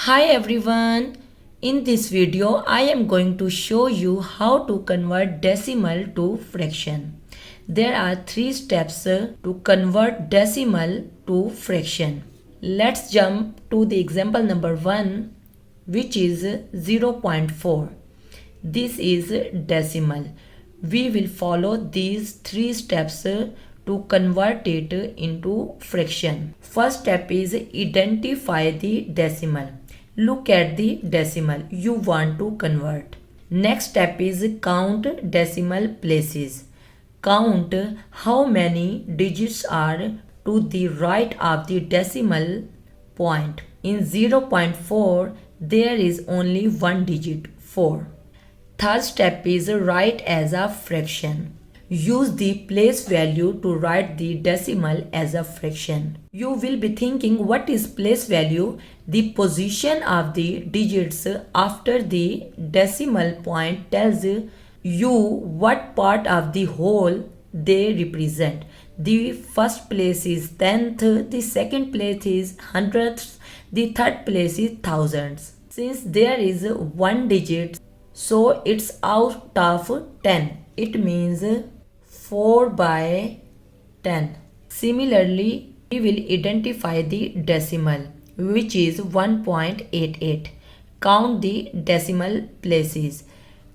Hi everyone. In this video I am going to show you how to convert decimal to fraction. There are 3 steps to convert decimal to fraction. Let's jump to the example number 1, which is 0 0.4. This is decimal. We will follow these 3 steps to convert it into fraction. First step is identify the decimal. Look at the decimal you want to convert. Next step is count decimal places. Count how many digits are to the right of the decimal point. In 0 0.4, there is only one digit, 4. Third step is write as a fraction. Use the place value to write the decimal as a fraction. You will be thinking, what is place value? The position of the digits after the decimal point tells you what part of the whole they represent. The first place is tenth, the second place is hundredths, the third place is thousands. Since there is one digit, so it's out of 10. It means 4 by 10. Similarly, we will identify the decimal, which is 1.88. Count the decimal places.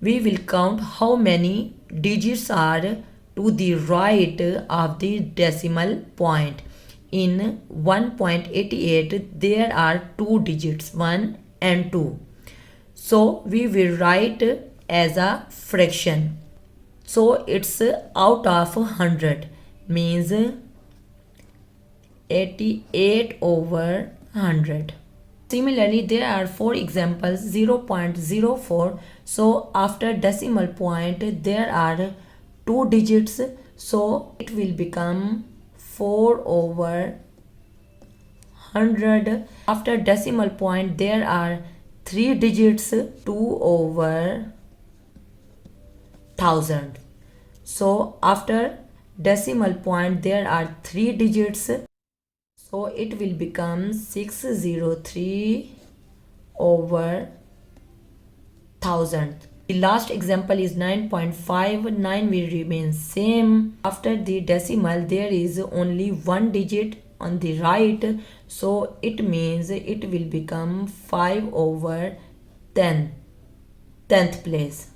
We will count how many digits are to the right of the decimal point. In 1.88, there are 2 digits, 1 and 2. So we will write as a fraction. So it's out of 100, means 88 over 100. Similarly, there are 4 examples. 0 0.04. So after decimal point there are 2 digits. So it will become 4 over 100. After decimal point there are 3 digits, 2 over 1000. So after decimal point there are 3 digits, so it will become 603 over 1000. The last example is 9.5. 9 will remain same. After the decimal there is only one digit on the right, so it means it will become 5 over 10, 10th place.